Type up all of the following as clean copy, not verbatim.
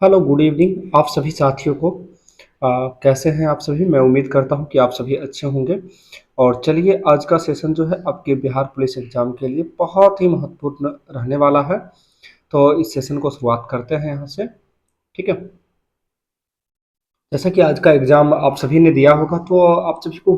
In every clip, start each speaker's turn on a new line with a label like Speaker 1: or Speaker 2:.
Speaker 1: Hello, good evening आप सभी साथियों को। कैसे हैं आप सभी? मैं उम्मीद करता हूं कि आप सभी अच्छे होंगे। और चलिए, आज का सेशन जो है आपके बिहार पुलिस एग्ज़ाम के लिए बहुत ही महत्वपूर्ण रहने वाला है। तो इस सेशन को शुरुआत करते हैं यहाँ से, ठीक है? जैसा कि आज का एग्ज़ाम आप सभी ने दिया होगा, तो आप सभी को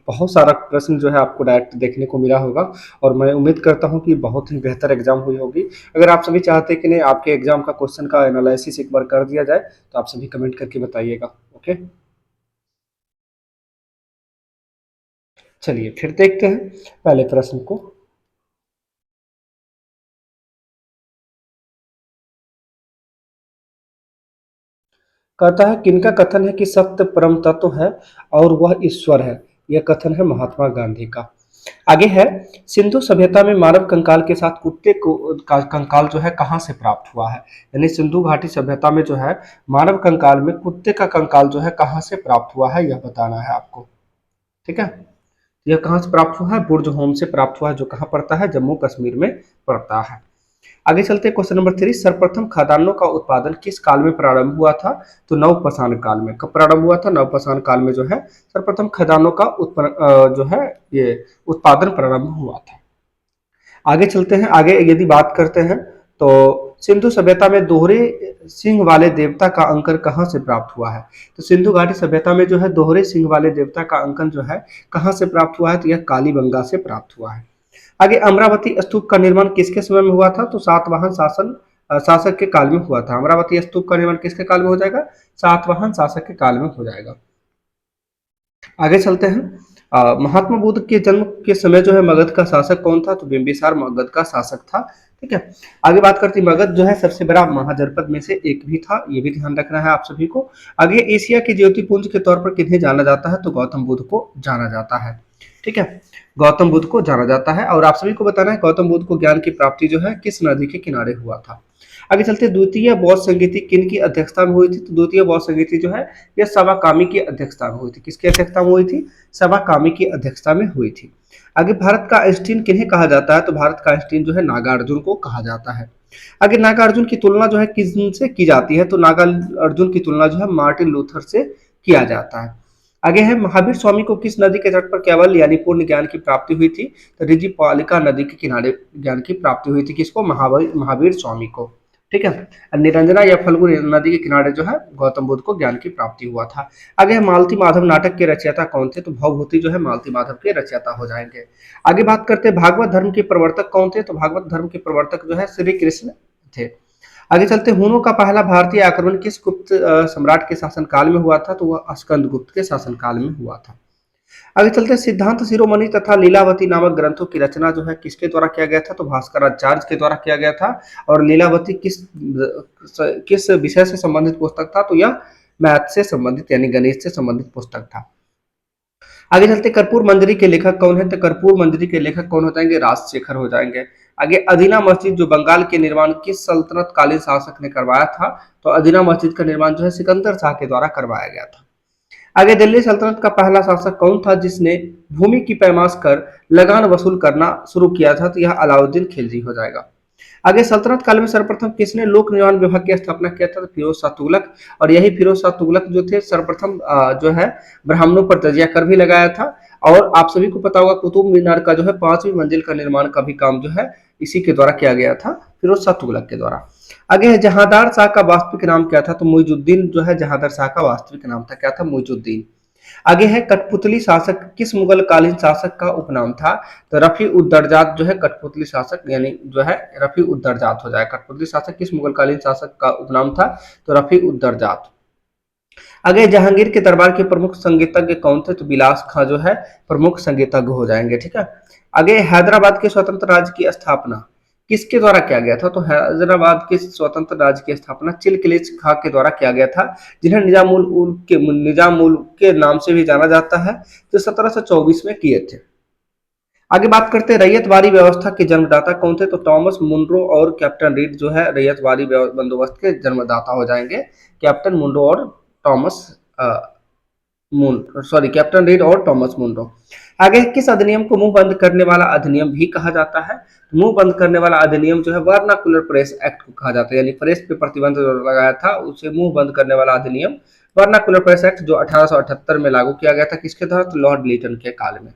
Speaker 1: बहुत सारा प्रश्न जो है आपको डायरेक्ट देखने को मिला होगा। और मैं उम्मीद करता हूँ कि बहुत ही बेहतर एग्ज़ाम हुई होगी। अगर आप सभी चाहते हैं कि नहीं आपके एग्ज़ाम का क्वेश्चन का एनालिसिस एक बार कर दिया जाए, तो आप सभी कमेंट करके बताइएगा। ओके, चलिए फिर देखते हैं पहले प्रश्न को। कहता है, किनका कथन है कि सत्य परम तत्व है और वह ईश्वर है? यह कथन है महात्मा गांधी का। आगे है, सिंधु सभ्यता में मानव कंकाल के साथ कुत्ते को का कंकाल जो है कहाँ से प्राप्त हुआ है? यानी सिंधु घाटी सभ्यता में जो है मानव कंकाल में कुत्ते का कंकाल जो है कहाँ से प्राप्त हुआ है, यह बताना है आपको। ठीक है, यह कहाँ से प्राप्त हुआ है? बुर्ज होम से प्राप्त हुआ है, जो कहाँ पड़ता है? जम्मू कश्मीर में पड़ता है। आगे चलते हैं, क्वेश्चन नंबर 3। सर्वप्रथम खदानों का उत्पादन किस काल में प्रारंभ हुआ था? तो नवपाषाण काल में। कब प्रारंभ हुआ था? नवपाषाण काल में जो है सर्वप्रथम खदानों का जो है ये उत्पादन प्रारंभ हुआ था। आगे चलते हैं, आगे यदि बात करते हैं तो सिंधु सभ्यता में दोहरे सिंह वाले देवता का अंकन कहाँ से प्राप्त हुआ है? तो सिंधु घाटी सभ्यता में जो है दोहरे सिंह वाले देवता का अंकन जो है कहाँ से प्राप्त हुआ है? तो यह कालीबंगा से प्राप्त हुआ है। आगे, अमरावती स्तूप का निर्माण किसके समय में हुआ था? तो सातवाहन शासक के काल में हुआ था। अमरावती स्तूप का निर्माण किसके काल में हो जाएगा? सातवाहन शासक के काल में हो जाएगा। आगे चलते हैं, महात्मा बुद्ध के जन्म के समय जो है मगध का शासक कौन था? तो बिंबिसार मगध का शासक था। ठीक है, आगे बात करते हैं, मगध जो है सबसे बड़ा महाजनपद में से एक भी था, ये भी ध्यान रखना है आप सभी को। आगे, एशिया के ज्योतिपुंज के तौर पर किन्हें जाना जाता है? तो गौतम बुद्ध को जाना जाता है। ठीक है, गौतम बुद्ध को जाना जाता है। और आप सभी को बताना है गौतम बुद्ध को ज्ञान की प्राप्ति जो है किस नदी के किनारे हुआ था। आगे चलते, द्वितीय बौद्ध संगीति किन की अध्यक्षता में हुई थी? तो द्वितीय बौद्ध संगीति जो है यह सवा कामी की अध्यक्षता में हुई थी। किसकी अध्यक्षता में हुई थी? सवा कामी की अध्यक्षता में हुई थी। आगे, भारत का आइंस्टीन किन्हें कहा जाता है? तो भारत का आइंस्टीन जो है नागार्जुन को कहा जाता है। आगे, नागार्जुन की तुलना जो है किससे की जाती है? तो नागार्जुन की तुलना जो है मार्टिन लूथर से किया जाता है। आगे है, महावीर स्वामी को किस नदी के तट पर केवल यानी पूर्ण ज्ञान की प्राप्ति हुई थी? तो रिजिपालिका नदी के किनारे ज्ञान की प्राप्ति हुई थी। किसको? महावीर महावीर स्वामी को। ठीक है, निरंजना या फल्गु नदी के किनारे जो है गौतम बुद्ध को ज्ञान की प्राप्ति हुआ था। आगे है, मालती माधव नाटक के रचयिता कौन थे? तो भवभूति जो है मालती माधव के रचयिता हो जाएंगे। आगे बात करते हैं, भागवत धर्म के प्रवर्तक कौन थे? तो भागवत धर्म के प्रवर्तक जो है श्री कृष्ण थे। आगे चलते, हुनों का पहला भारतीय आक्रमण किस गुप्त सम्राट के शासनकाल में हुआ था? तो वह स्कंद गुप्त के शासनकाल में हुआ था। आगे चलते हैं, सिद्धांत शिरोमणि तथा लीलावती नामक ग्रंथों की रचना जो है किसके द्वारा किया गया था? तो भास्कराचार्य के द्वारा किया गया था। और लीलावती किस किस विषय से संबंधित पुस्तक था? तो यह मैथ से संबंधित यानी गणित से संबंधित पुस्तक था। आगे चलते, कर्पूर मंजरी के लेखक कौन है? तो कर्पूर मंजरी के लेखक कौन हो जाएंगे? राजशेखर हो जाएंगे। आगे, अदीना मस्जिद जो बंगाल के निर्माण किस सल्तनत कालीन शासक ने करवाया था? तो अदीना मस्जिद का निर्माण जो है सिकंदर शाह के द्वारा करवाया गया था। आगे, दिल्ली सल्तनत का पहला शासक कौन था जिसने भूमि की पैमाश कर लगान वसूल करना शुरू किया था? तो यह अलाउद्दीन खिलजी हो जाएगा। आगे, सल्तनत काल में सर्वप्रथम किसने लोक निर्माण विभाग की स्थापना किया था? तो फिरोज शाह तुगलक। और यही फिरोज शाह तुगलक जो थे सर्वप्रथम जो है ब्राह्मणों पर तजिया कर भी लगाया था। और आप सभी को पता होगा कुतुब मीनार का जो है 5वीं मंजिल का निर्माण का भी काम जो है इसी के द्वारा किया गया था, फिरोज शाह तुगलक के द्वारा। आगे है, जहांदार शाह का वास्तविक नाम क्या था? तो मुइजुद्दीन जो है जहांदार शाह का वास्तविक नाम था, क्या था? मुइजुद्दीन। आगे है, कठपुतली शासक किस मुगल कालीन शासक का उपनाम था? तो रफी उद्दरजात जो है कठपुतली शासक यानी जो है रफी उद्दरजात हो जाए। कठपुतली शासक किस मुगल कालीन शासक का उपनाम था? तो रफी उद्दरजात। आगे, जहांगीर के दरबार के प्रमुख संगीतज्ञ कौन थे? तो बिलास खां जो है प्रमुख संगीतज्ञ हो जाएंगे। ठीक है, आगे, हैदराबाद के स्वतंत्र राज्य की स्थापना किसके द्वारा किया गया था? तो हैदराबाद के स्वतंत्र राज्य की स्थापना चिलकलिज खां के द्वारा किया गया था, जिन्हें निजामुल के नाम से भी जाना जाता है, जो 1724 में किए थे। आगे बात करते हैं, रैयतवाड़ी व्यवस्था के जन्मदाता कौन थे? तो टॉमस मुनरो और कैप्टन रीड जो है रैयतवाड़ी बंदोबस्त के जन्मदाता हो जाएंगे। कैप्टन मुनरो और Thomas moon sorry captain read और टॉमस मुनरो। आगे किस अधिनियम को मुंह बंद करने वाला अधिनियम भी कहा जाता है? मुंह बंद करने वाला अधिनियम जो है वर्नाकुलर प्रेस एक्ट को कहा जाता है, यानी प्रेस पे प्रतिबंध जो लगाया था उसे मुंह बंद करने वाला अधिनियम वर्नाकुलर प्रेस एक्ट जो 1878 में लागू किया गया था, किसके तहत? लॉर्ड लिटन के काल में।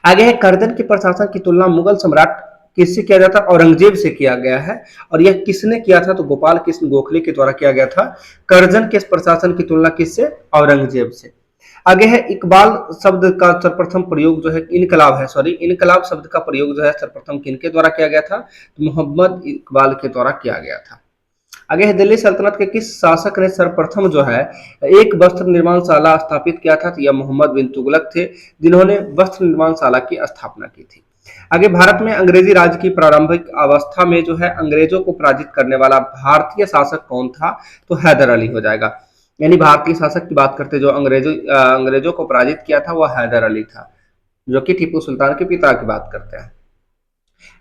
Speaker 1: आगे है करदन के प्रशासन की तुलना मुगल सम्राट किससे किया जाता है? औरंगजेब से किया गया है। और यह किसने किया था? तो गोपाल कृष्ण गोखले के द्वारा किया गया था करजन के प्रशासन की तुलना किससे? औरंगजेब से। आगे है इकबाल शब्द का सर्वप्रथम प्रयोग जो है इनकलाब है सॉरी इनकलाब शब्द का प्रयोग जो है सर्वप्रथम किनके द्वारा किया गया था? तो मोहम्मद इकबाल के द्वारा किया गया था। आगे है दिल्ली सल्तनत के किस शासक ने सर्वप्रथम जो है एक वस्त्र निर्माणशाला स्थापित किया था? तो यह मोहम्मद बिन तुगलक थे, जिन्होंने वस्त्र निर्माणशाला की स्थापना की थी। आगे भारत में अंग्रेजी राज की प्रारंभिक अवस्था में जो है अंग्रेजों को पराजित करने वाला भारतीय शासक कौन था? तो हैदर अली हो जाएगा। यानी भारतीय शासक की बात करते जो अंग्रेजों को पराजित किया था वह हैदर अली था, जो कि टीपू सुल्तान के पिता की बात करते हैं।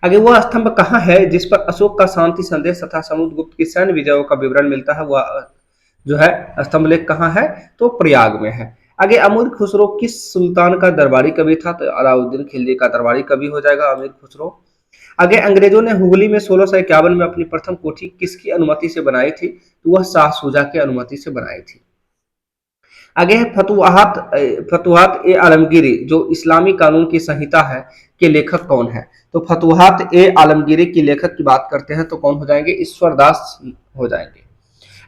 Speaker 1: आगे वह स्तंभ कहाँ है जिस पर अशोक का शांति संदेश तथा समुद्रगुप्त की सैन्य विजयों का विवरण मिलता है? वह जो है स्तंभ लेख कहाँ है? तो प्रयाग में है। आगे अमीर खुसरो किस सुल्तान का दरबारी कवि था? तो अलाउद्दीन खिलजी का दरबारी कवि हो जाएगा अमीर खुसरो। आगे अंग्रेजों ने हुगली में 1651 में अपनी प्रथम कोठी किसकी अनुमति से बनाई थी? तो वह शाह शुजा की अनुमति से बनाई थी। आगे है फतुहात ए आलमगीरी जो इस्लामी कानून की संहिता है के लेखक कौन है? तो फतुहात ए आलमगीरी की लेखक की बात करते हैं तो कौन हो जाएंगे? ईश्वर दास हो जाएंगे।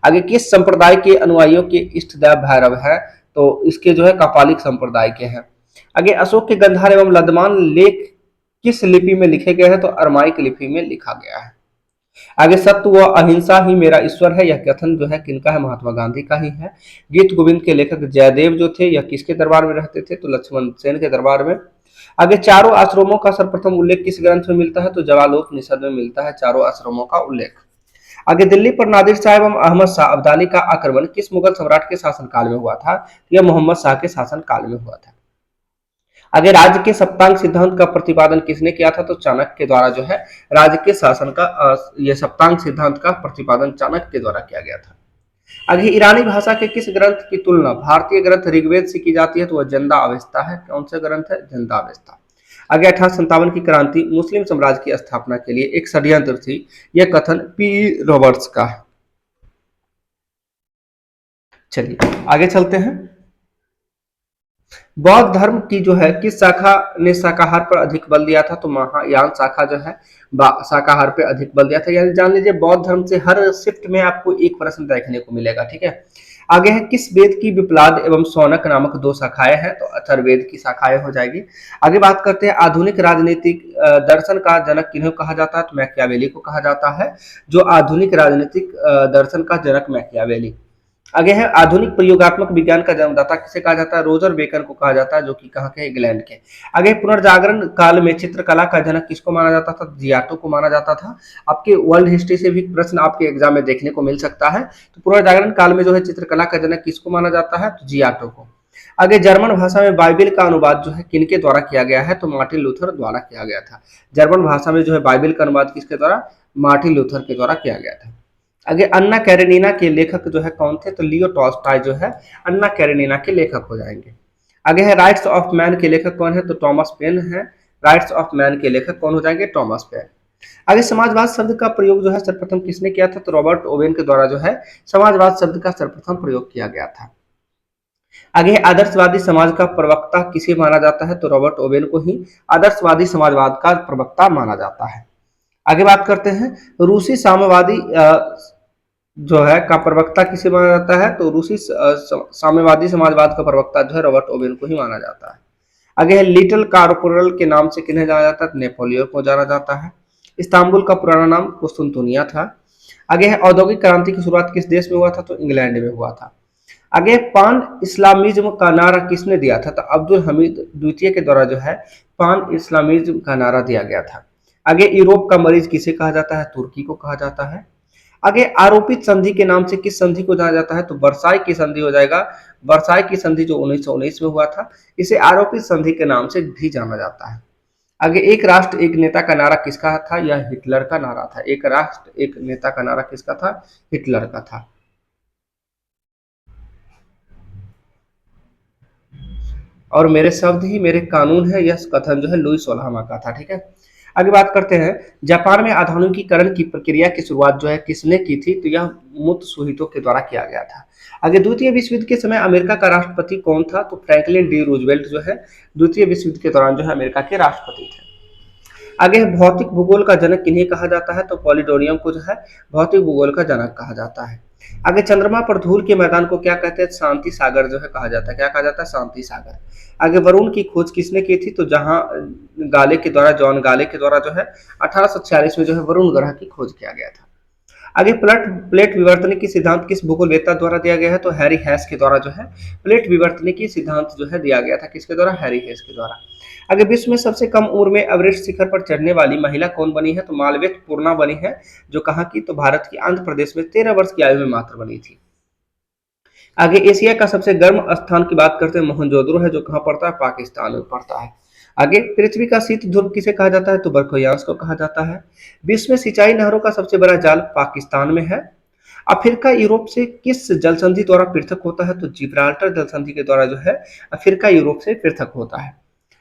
Speaker 1: आगे किस संप्रदाय के अनुयायियों के इष्ट देव भैरव है? तो इसके जो है कपालिक संप्रदाय के हैं। आगे अशोक के गंधार एवं लदमान लेख किस लिपि में लिखे गए हैं? तो अरमाइक लिपि में लिखा गया है। आगे सत्य व अहिंसा ही मेरा ईश्वर है, यह कथन जो है किनका है? महात्मा गांधी का ही है। गीत गोविंद के लेखक जयदेव जो थे यह किसके दरबार में रहते थे? तो लक्ष्मण सेन के दरबार में। आगे चारों आश्रमों का सर्वप्रथम उल्लेख किस ग्रंथ में मिलता है? तो जवालोपनिषद में मिलता है चारों आश्रमों का उल्लेख। आगे दिल्ली पर नादिर शाह एवं अहमद शाह अब्दाली का आक्रमण किस मुगल सम्राट के शासनकाल में हुआ था? यह मोहम्मद शाह के शासनकाल में हुआ था। आगे राज्य के सप्तांग सिद्धांत का प्रतिपादन किसने किया था? तो चाणक्य के द्वारा जो है राज्य के शासन का यह सप्तांग सिद्धांत का प्रतिपादन चाणक्य के द्वारा किया गया था। आगे ईरानी भाषा के किस ग्रंथ की तुलना भारतीय ग्रंथ ऋग्वेद से की जाती है? तो वह जंदा अवेस्ता है। कौन सा ग्रंथ है? जंदा अवेस्ता। आगे 1857 की क्रांति मुस्लिम साम्राज्य की स्थापना के लिए एक षड्यंत्र थी, यह कथन पी रॉबर्ट्स का है। चलिए आगे चलते हैं। बौद्ध धर्म की जो है किस शाखा ने शाकाहार पर अधिक बल दिया था? तो महायान शाखा जो है शाकाहार पे अधिक बल दिया था। यानी जान लीजिए बौद्ध धर्म से हर शिफ्ट में आपको एक प्रश्न देखने को मिलेगा। ठीक है। आगे है किस वेद की विप्लाद एवं सौनक नामक दो शाखाएं हैं? तो अथर्ववेद की शाखाएं हो जाएगी। आगे बात करते हैं आधुनिक राजनीतिक दर्शन का जनक किन्हें कहा जाता है? तो मैकियावेली को कहा जाता है। जो आधुनिक राजनीतिक दर्शन का जनक मैकियावेली। आगे है आधुनिक प्रयोगात्मक विज्ञान का जन्मदाता किसे कहा जाता है? रोजर बेकन को कहा जाता है, जो कि कहाँ के? इंग्लैंड के। आगे पुनर्जागरण काल में चित्रकला का जनक किसको माना जाता था? जियाटो को माना जाता था। आपके वर्ल्ड हिस्ट्री से भी प्रश्न आपके एग्जाम में देखने को मिल सकता है। तो पुनर्जागरण काल में जो है चित्रकला का जनक किसको माना जाता है? तो जियाटो को। आगे जर्मन भाषा में बाइबिल का अनुवाद जो है किनके द्वारा किया गया है? तो मार्टिन लूथर द्वारा किया गया था। जर्मन भाषा में जो है बाइबिल का अनुवाद किसके द्वारा? मार्टिन लूथर के द्वारा किया गया था। आगे अन्ना कैरेनिना के लेखक जो है कौन थे? तो लियो टॉल्स्टॉय जो है अन्ना कैरेनिना के लेखक हो जाएंगे। आगे है राइट्स ऑफ मैन के लेखक कौन है? तो टॉमस पेन है। राइट्स ऑफ मैन के लेखक कौन हो जाएंगे? Thomas Paine. आगे समाजवाद शब्द का प्रयोग जो है सर्वप्रथम किसने किया था? तो रॉबर्ट ओवेन के द्वारा जो है समाजवाद शब्द का सर्वप्रथम प्रयोग किया गया था। आगे आदर्शवादी समाज का प्रवक्ता किसे माना जाता है? तो रॉबर्ट ओवेन को ही आदर्शवादी समाजवाद का प्रवक्ता माना जाता है। आगे बात करते हैं रूसी साम्यवादी जो है का प्रवक्ता किसे माना जाता है? तो रूसी साम्यवादी समाजवाद का प्रवक्ता जो है रॉबर्ट ओवेन को ही माना जाता है। आगे है लिटिल कार्पोरल के नाम से किन्हें जाना जाता है? नेपोलियन को जाना जाता है। इस्तांबुल का पुराना नाम कुस्तुनतुनिया था। आगे है औद्योगिक क्रांति की शुरुआत किस देश में हुआ था? तो इंग्लैंड में हुआ था। आगे पान इस्लामिज्म का नारा किसने दिया था? तो अब्दुल हमीद द्वितीय के द्वारा जो है पान इस्लामिज्म का नारा दिया गया था। आगे यूरोप का मरीज किसे कहा जाता है? तुर्की को कहा जाता है। आगे आरोपित संधि के नाम से किस संधि को जाना जाता है? तो वर्साई की संधि हो जाएगा। वर्साई की संधि जो 1919 में हुआ था, इसे आरोपित संधि के नाम से भी जाना जाता है। आगे एक राष्ट्र एक नेता का नारा किसका था? यह हिटलर का नारा था। एक राष्ट्र एक नेता का नारा किसका था? हिटलर का था। और मेरे शब्द ही मेरे कानून है, यह कथन जो है लुई सोलहवां का था। ठीक है, आगे बात करते हैं, जापान में आधुनिकीकरण की प्रक्रिया की शुरुआत जो है किसने की थी, तो यह मुत्सुहितो के द्वारा किया गया था। आगे द्वितीय विश्व युद्ध के समय अमेरिका का राष्ट्रपति कौन था, तो फ्रैंकलिन डी रूजवेल्ट जो है द्वितीय विश्व युद्ध के दौरान जो है अमेरिका के राष्ट्रपति थे। आगे भौतिक भूगोल का जनक किन्हें कहा जाता है, तो पॉलिडोरियम को जो है भौतिक भूगोल का जनक कहा जाता है। आगे चंद्रमा पर धूल के मैदान को क्या कहते हैं, शांति सागर जो है कहा जाता है। क्या कहा जाता है, शांति सागर। आगे वरुण की खोज किसने की थी, तो जहां गाले के द्वारा, जॉन गाले के द्वारा जो है 1846 में जो है वरुण ग्रह की खोज किया गया था। आगे प्लेट प्लेट विवर्तन की सिद्धांत किस भूगोलवेत्ता द्वारा दिया गया है, तो हैरी हैस के द्वारा जो है प्लेट विवर्तन की सिद्धांत जो है दिया गया था। किसके द्वारा, हैरी हैस के द्वारा। आगे विश्व में सबसे कम उम्र में एवरेस्ट शिखर पर चढ़ने वाली महिला कौन बनी है, तो मालवेत पूर्णा बनी है, जो कहाँ की, तो भारत की आंध्र प्रदेश में 13 वर्ष की आयु में मात्र बनी थी। आगे एशिया का सबसे गर्म स्थान की बात करते हैं, मोहनजोदड़ो है, जो कहाँ पड़ता है, पाकिस्तान में पड़ता है। आगे पृथ्वी का शीत ध्रुव किसे कहा जाता है, तो बर्फयांश को कहा जाता है। विश्व में सिंचाई नहरों का सबसे बड़ा जाल पाकिस्तान में है। अफ्रीका यूरोप से किस जल संधि द्वारा पृथक होता है, तो जिब्राल्टर जल संधि के द्वारा जो है अफ्रीका यूरोप से पृथक होता है।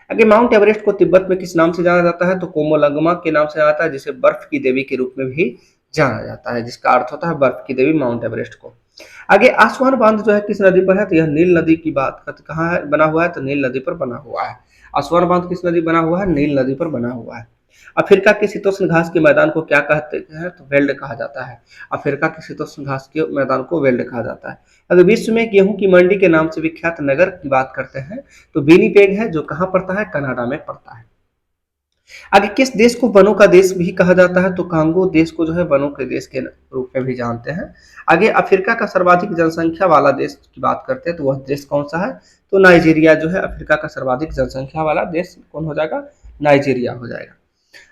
Speaker 1: आगे माउंट एवरेस्ट को तिब्बत में किस नाम से जाना जाता है, तो कोमोलंगमा के नाम से जाना जाता है, जिसे बर्फ की देवी के रूप में भी जाना जाता है, जिसका अर्थ होता है बर्फ की देवी माउंट एवरेस्ट को। आगे आसवान बांध जो है किस नदी पर है, तो यह नील नदी की बात कहाँ है, बना हुआ है, तो नील नदी पर बना हुआ है। आसवान बांध किस नदी बना हुआ है, नील नदी पर बना हुआ है। अफ्रीका के शीतोष्ण घास के मैदान को क्या कहते हैं, तो वेल्ड कहा जाता है। अफ्रीका के शीतोष्ण घास के मैदान को वेल्ड कहा जाता है। अगर विश्व में गेहूं की मंडी के नाम से विख्यात नगर की बात करते हैं, तो विनिपेग है, जो कहाँ पड़ता है, कनाडा में पड़ता है। आगे किस देश को वनों का देश भी कहा जाता है, तो कांगो देश को जो है वनों के देश के रूप में भी जानते हैं। आगे अफ्रीका का सर्वाधिक जनसंख्या वाला देश की बात करते हैं, तो वह देश कौन सा है, तो नाइजीरिया जो है अफ्रीका का सर्वाधिक जनसंख्या वाला देश कौन हो जाएगा, नाइजीरिया हो जाएगा।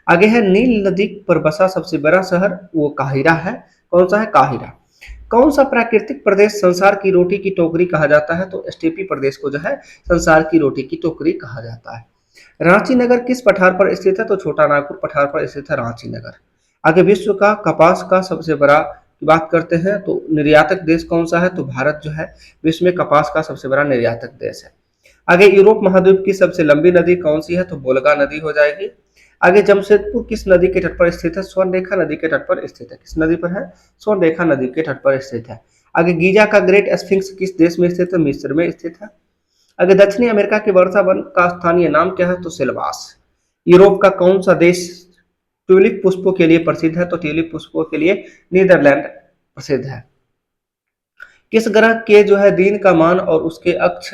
Speaker 1: आगे है नील नदी पर बसा सबसे बड़ा शहर, वो काहिरा है। कौन सा है, काहिरा। कौन सा प्राकृतिक प्रदेश संसार की रोटी की टोकरी कहा जाता है, तो स्टेपी प्रदेश को जो है संसार की रोटी की टोकरी कहा जाता है। रांची नगर किस पठार पर स्थित है, तो छोटा नागपुर पठार पर स्थित है रांची नगर। आगे विश्व का कपास का सबसे बड़ा की बात करते हैं, तो निर्यातक देश कौन सा है, तो भारत जो है विश्व में कपास का सबसे बड़ा निर्यातक देश है। आगे यूरोप महाद्वीप की सबसे लंबी नदी कौन सी है, तो वोल्गा नदी हो जाएगी। आगे जमशेदपुर किस नदी के तट पर स्थित है, स्वर्णरेखा नदी के तट पर स्थित है। किस नदी पर है, स्वर्णरेखा नदी के तट पर स्थित है। आगे गीजा का ग्रेट स्फिंक्स किस देश में स्थित है, मिस्र में स्थित है। अगर दक्षिणी अमेरिका के वर्षा वन का स्थानीय नाम क्या है, तो सिलवास। यूरोप का कौन सा देश ट्यूलिप पुष्पों के लिए प्रसिद्ध है, तो ट्यूलिप पुष्पों के लिए नीदरलैंड प्रसिद्ध है। किस ग्रह के जो है दिन का मान और उसके अक्ष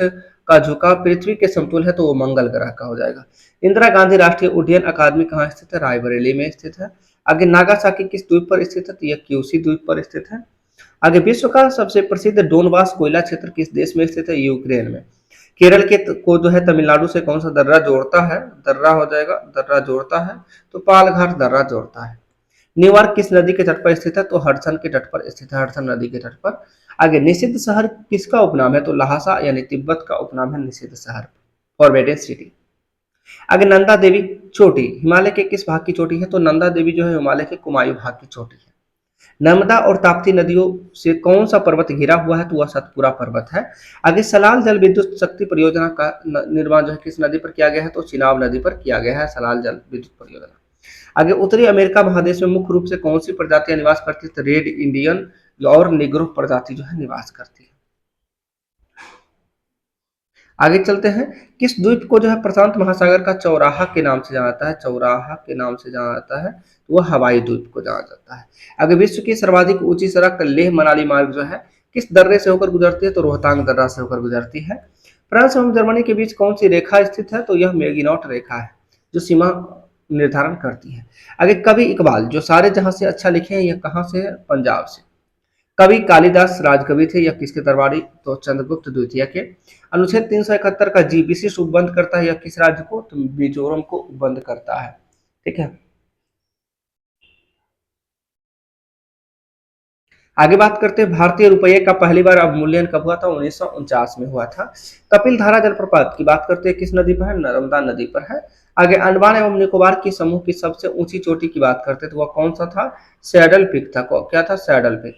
Speaker 1: का झुकाव पृथ्वी के समतुल्य है, तो वो मंगल ग्रह का हो जाएगा। इंदिरा गांधी राष्ट्रीय उड्डयन अकादमी कहाँ स्थित है, रायबरेली में स्थित है। आगे नागासाकी किस द्वीप पर स्थित है, तो यह क्यूसी द्वीप पर स्थित है। आगे विश्व का सबसे प्रसिद्ध डोनबास कोयला क्षेत्र किस देश में स्थित है, यूक्रेन में। केरल के को जो है तमिलनाडु से कौन सा दर्रा जोड़ता है, दर्रा हो जाएगा, दर्रा जोड़ता है, तो पालघाट दर्रा जोड़ता है। न्यूयॉर्क किस नदी के तट पर स्थित है, तो हडसन के तट पर स्थित है, हडसन नदी के तट पर। आगे निषिद्ध शहर किसका उपनाम है, तो लहासा यानी तिब्बत का उपनाम है निषिद्ध शहर, फॉरबिडन सिटी। आगे नंदा देवी चोटी हिमालय के किस भाग की चोटी है, तो नंदा देवी जो है हिमालय के कुमायूं भाग की चोटी है। नर्मदा और ताप्ती नदियों से कौन सा पर्वत घिरा हुआ है, तो वह सतपुरा पर्वत है। आगे सलाल जल विद्युत शक्ति परियोजना का निर्माण जो है किस नदी पर किया गया है, तो चिनाब नदी पर किया गया है सलाल जल विद्युत परियोजना। आगे उत्तरी अमेरिका महादेश में मुख्य रूप से कौन सी प्रजातियां निवास करती है, तो रेड इंडियन और निग्रो प्रजाति जो है निवास करती है। आगे चलते हैं, किस द्वीप को जो है प्रशांत महासागर का चौराहा के नाम से जाना जाता है, चौराहा के नाम से जाना जाता है, तो वह हवाई द्वीप को जाना जाता है। आगे विश्व की सर्वाधिक ऊंची सड़क लेह मनाली मार्ग जो है किस दर्रे से होकर गुजरती है, तो रोहतांग दर्रा से होकर गुजरती है। फ्रांस एवं जर्मनी के बीच कौन सी रेखा स्थित है, तो यह मेगिनॉट रेखा है, जो सीमा निर्धारण करती है। आगे कवि इकबाल जो सारे जहां से अच्छा लिखे हैं, यह कहाँ से है, पंजाब से। कवि कालिदास राजकवि थे, यह किसके दरबारी, तो चंद्रगुप्त द्वितीय के। अनुच्छेद 371 का जी विशिष्ट उपबंध करता है, यह किस राज्य को, तो मिजोरम को उपबंध करता है। ठीक है, आगे बात करते हैं, भारतीय रुपये का पहली बार अवमूल्यन कब हुआ था, 1949 में हुआ था। कपिल धारा जलप्रपात की बात करते हैं किस नदी पर है, नर्मदा नदी पर है। आगे अंडमान एवं निकोबार की समूह की सबसे ऊंची चोटी की बात करते हैं, तो वह कौन सा था, सैडल पिक था। क्या था, सैडल पिक।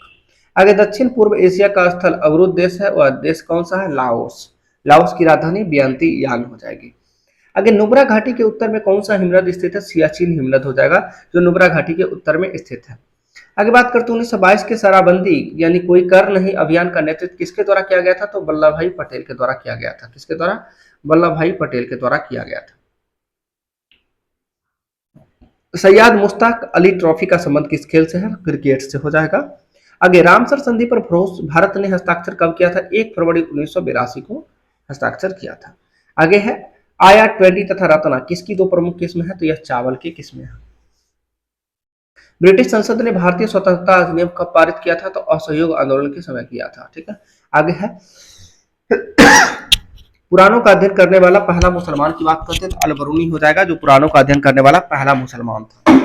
Speaker 1: आगे दक्षिण पूर्व एशिया का स्थल अवरुद्ध देश है, वह देश कौन सा है, लाओस। लाओस की राजधानी बियांती यांग हो जाएगी। आगे नुब्रा घाटी के उत्तर में कौन सा हिमनद स्थित है? सियाचिन हिमनद हो जाएगा, जो नुब्रा घाटी के उत्तर में स्थित है। आगे बात करते हैं 1922 के शराबबंदी यानी कोई कर नहीं अभियान का नेतृत्व किसके द्वारा किया गया था? तो वल्लभ भाई पटेल के द्वारा किया गया था। किसके द्वारा? वल्लभ भाई पटेल के द्वारा किया गया था। सैयद मुश्ताक अली ट्रॉफी का संबंध किस खेल से है? क्रिकेट से हो जाएगा। आगे रामसर संधि पर भारत ने हस्ताक्षर कब किया था? 1 फरवरी 1982 को हस्ताक्षर किया था। आगे है IR-20 तथा रत्ना किसकी दो प्रमुख किस्म है? तो यह चावल की किस्में है। ब्रिटिश संसद ने भारतीय स्वतंत्रता अधिनियम कब पारित किया था? तो असहयोग आंदोलन के समय किया था। ठीक है, आगे है पुराणों का अध्ययन करने वाला पहला मुसलमान की बात करते हैं तो अल बरूनी हो जाएगा, जो पुराणों का अध्ययन करने वाला पहला मुसलमान था।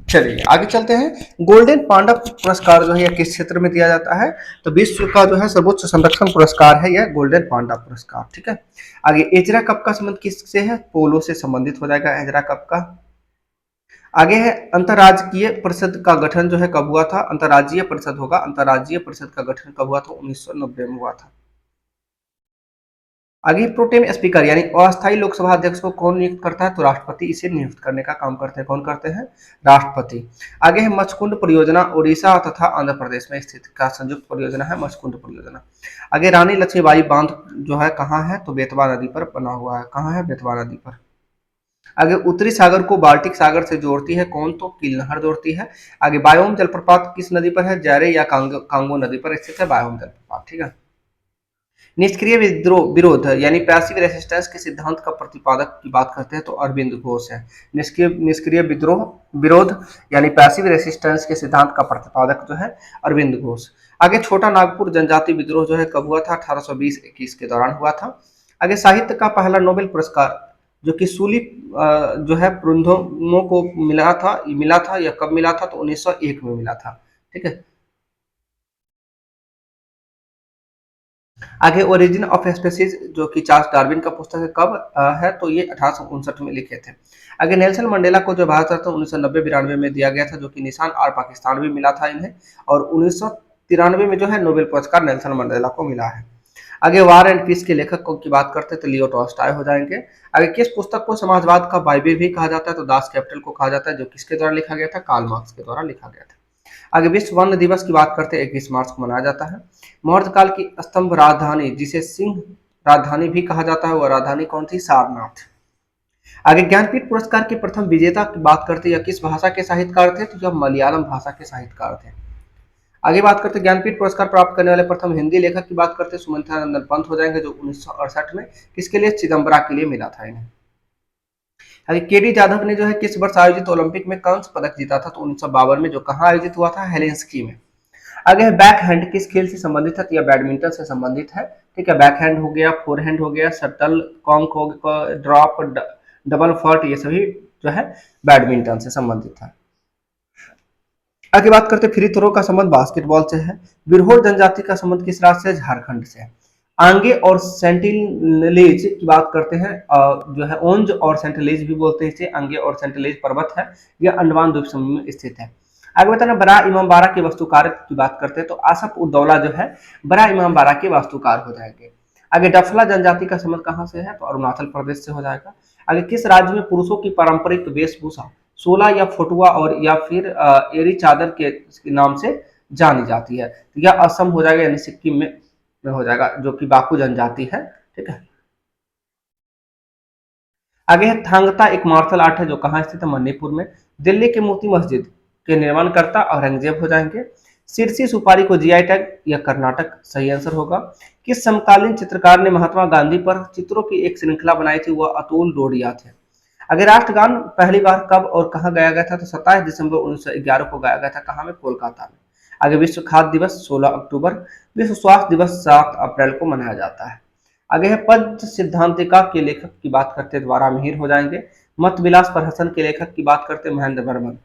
Speaker 1: चलिए आगे चलते हैं। गोल्डन पांडा पुरस्कार जो है यह किस क्षेत्र में दिया जाता है? तो विश्व का जो है सर्वोच्च संरक्षण पुरस्कार है यह गोल्डन पांडा पुरस्कार। ठीक है, आगे एजरा कप का संबंध किससे है? पोलो से संबंधित हो जाएगा एजरा कप का। आगे है अंतर्राज्यीय परिषद का गठन जो है कब हुआ था? अंतर्राज्यीय परिषद होगा, अंतर्राज्यीय परिषद का गठन कब हुआ था? 1990 में हुआ था। आगे प्रोटेम स्पीकर यानी अस्थायी लोकसभा अध्यक्ष को कौन नियुक्त करता है? तो राष्ट्रपति इसे नियुक्त करने का काम करते हैं। कौन करते हैं? राष्ट्रपति। आगे है मचकुंड परियोजना उड़ीसा तथा आंध्र प्रदेश में स्थित का संयुक्त परियोजना है मचकुंड परियोजना। आगे रानी लक्ष्मीबाई बांध जो है कहाँ है? तो बेतवा नदी पर बना हुआ है। कहाँ है? बेतवा नदी पर। आगे उत्तरी सागर को बाल्टिक सागर से जोड़ती है कौन? तो कील नहर जोड़ती है। आगे बायोम जलप्रपात किस नदी पर है? जैरे या कांगो नदी पर स्थित है बायोम जलप्रपात। ठीक है, निष्क्रिय विरोध यानी पैसिव रेसिस्टेंस के सिद्धांत का प्रतिपादक की बात करते हैं तो अरविंद घोष है। निष्क्रिय विरोध यानी पैसिव रेसिस्टेंस के सिद्धांत का प्रतिपादक जो है अरविंद घोष। आगे छोटा नागपुर जनजाति विद्रोह जो है कब हुआ था? 1820-21 के दौरान हुआ था। आगे साहित्य का पहला नोबेल पुरस्कार जो कि सूली जो है प्रुंधोमो को मिला था या कब मिला था? तो 1901 में मिला था। ठीक है, आगे ओरिजिन ऑफ स्पीसीज जो कि चार्ल्स डार्विन का पुस्तक है कब है? तो ये 1859 में लिखे थे। आगे नेल्सन मंडेला को जो भारत रत्न 1990-92 में दिया गया था, जो कि निशान और पाकिस्तान भी मिला था इन्हें, और 1993 में जो है नोबेल पुरस्कार नेल्सन मंडेला को मिला है। आगे वार एंड पीस के लेखक की बात करते हैं तो लियो टॉल्स्टॉय हो जाएंगे। आगे किस पुस्तक को समाजवाद का बाइबिल भी कहा जाता है? तो दास कैपिटल को कहा जाता है, जो किसके द्वारा लिखा गया था? कार्ल मार्क्स के द्वारा लिखा गया था। आगे विश्व वन दिवस की बात करते हैं 21 मार्च को मनाया जाता है। मौर्य काल की स्तंभ राजधानी जिसे सिंह राजधानी भी कहा जाता है वह राजधानी कौन थी? सारनाथ। आगे ज्ञानपीठ पुरस्कार के प्रथम विजेता की बात करते हैं किस भाषा के साहित्यकार थे? तो यह मलयालम भाषा के साहित्यकार थे। आगे बात करते हैं ज्ञानपीठ पुरस्कार प्राप्त करने वाले प्रथम हिंदी लेखक की बात करते हैं सुमंथानंदन पंत हो जाएंगे, जो 1968 में किसके लिए? चिदम्बरा के लिए मिला था इन्हें। आगे केडी जाधव ने जो है किस वर्ष आयोजित ओलंपिक में कांस्य पदक जीता था? तो 1952 में, जो कहाँ आयोजित हुआ था? हेलेंस्की में। आगे बैक हैंड किस खेल से संबंधित है? तो यह बैडमिंटन से संबंधित है। ठीक है, बैक हैंड हो गया, फोर हैंड हो गया, शटल कॉन्क हो गया, ड्रॉप, डबल फॉल्ट, ये सभी जो है बैडमिंटन से संबंधित है। आगे बात करते हैं फ्री थ्रो का संबंध बास्केटबॉल से है। बिरहोर जनजाति का संबंध किस राज्य से? झारखंड से है। आंगे और सेंटिलेज की बात करते हैं जो है ओंज और सेंटिलेज भी बोलते हैं इसे, आंगे और सेंटिलेज पर्वत है, यह अंडमान द्वीप समूह में स्थित है। आगे बताना बड़ा इमाम बाड़ा के वास्तुकार की बात करते हैं तो आसफ उद्दौला जो है बड़ा इमाम बाड़ा के वास्तुकार हो जाएंगे। आगे डफला जनजाति का संबंध कहाँ से है? तो अरुणाचल प्रदेश से हो जाएगा। आगे किस राज्य में पुरुषों की पारंपरिक वेशभूषा सोला या फटुआ और या फिर एरी चादर के नाम से जानी जाती है? यह असम हो जाएगा यानी सिक्किम में हो जाएगा, जो कि बाकू जनजाति है। ठीक है, आगे है थांगता एक मार्शल आर्ट है जो कहाँ स्थित है? मणिपुर में। दिल्ली के मोती मस्जिद के निर्माणकर्ता औरंगजेब हो जाएंगे। सिरसी सुपारी को जीआई टैग, यह कर्नाटक सही आंसर होगा। किस समकालीन चित्रकार ने महात्मा गांधी पर चित्रों की एक श्रृंखला बनाई थी? वह अतुल डोडिया थे। अगर राष्ट्रगान पहली बार कब और कहाँ गाया गया था? तो 27 दिसंबर 1911 को गाया गया था। कहाँ में? कोलकाता में। आगे विश्व खाद्य दिवस 16 अक्टूबर, विश्व स्वास्थ्य दिवस 7 अप्रैल को मनाया जाता है। आगे है पंच सिद्धांतिका के लेखक की बात करते द्वारा मिहिर हो जाएंगे। मत विलास प्रहसन के लेखक की बात करते महेंद्र वर्मन।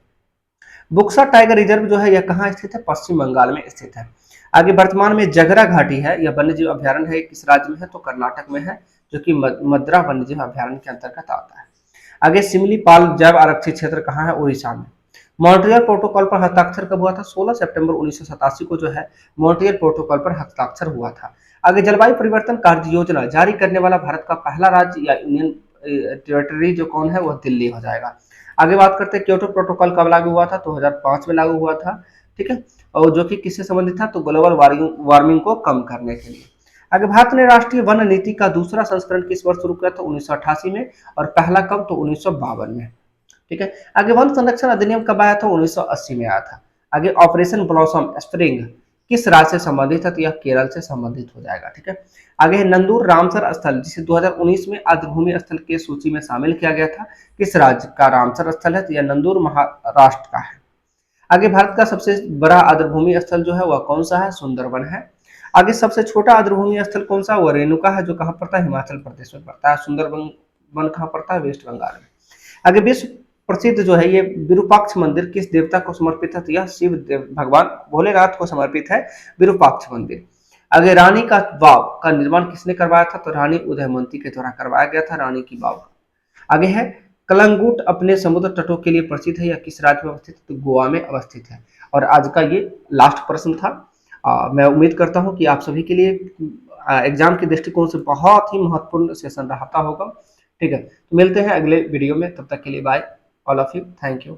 Speaker 1: बुक्सा टाइगर रिजर्व जो है यह कहाँ स्थित है? पश्चिम बंगाल में स्थित है। आगे वर्तमान में जगरा घाटी है, यह वन्यजीव अभ्यारण्य है, किस राज्य में है? तो कर्नाटक में है। जो कि मद्रा वन्यजीव अभयारण्य के अंतर्गत आता है। आगे सिमलीपाल जैव आरक्षित क्षेत्र कहाँ है? उड़ीसा में। मॉन्ट्रियल प्रोटोकॉल पर हस्ताक्षर कब हुआ था? 16 सितंबर 1987 को जो है मॉन्ट्रियल प्रोटोकॉल पर हस्ताक्षर हुआ था। आगे जलवायु परिवर्तन कार्य योजना जारी करने वाला भारत का पहला राज्य या यूनियन टेरिटरी जो कौन है? वह दिल्ली हो जाएगा। आगे बात करते हैं क्योटो प्रोटोकॉल कब लागू हुआ था? 2005 में लागू हुआ था। ठीक है, और जो कि किससे संबंधित था? तो ग्लोबल वार्मिंग को कम करने के लिए। आगे भारत ने राष्ट्रीय वन नीति का दूसरा संस्करण किस वर्ष शुरू किया था? 1988 में। और पहला कब? तो 1952 में। ठीक है, आगे वन संरक्षण अधिनियम कब आया था? 1980 में आया था। आगे ऑपरेशन ब्लॉसम स्प्रिंग किस राज्य से संबंधित है? तो यह केरल से संबंधित हो जाएगा। ठीक है, आगे है नंदूर रामसर स्थल, जिसे 2019 में आर्द्रभूमि स्थल के सूची में शामिल किया गया था। किस राज्य का रामसर स्थल है? तो यह नंदूर महाराष्ट्र का है। आगे भारत का सबसे बड़ा आर्द्रभूमि स्थल जो है वह कौन सा है? सुंदरबन है। आगे सबसे छोटा आर्द्रभूमि स्थल कौन सा? वह रेणुका है, जो कहाँ पड़ता है? हिमाचल प्रदेश में पड़ता है। सुंदरबन वन कहाँ पड़ता है? वेस्ट बंगाल में। आगे विश्व प्रसिद्ध जो है ये विरूपाक्ष मंदिर किस देवता को समर्पित है? तो यह शिव देव भगवान भोलेनाथ को समर्पित है विरूपाक्ष मंदिर। आगे रानी का वाव का निर्माण किसने करवाया था? तो रानी उदयमती के द्वारा करवाया गया था रानी की वाव का। आगे है कलंगुट अपने समुद्र तटों के लिए प्रसिद्ध है, या किस राज्य में अवस्थित है? तो गोवा में अवस्थित है। और आज का ये लास्ट प्रश्न था। मैं उम्मीद करता हूँ कि आप सभी के लिए एग्जाम के दृष्टिकोण से बहुत ही महत्वपूर्ण सेशन रहता होगा। ठीक है, तो मिलते हैं अगले वीडियो में, तब तक के लिए bye all of you, thank you.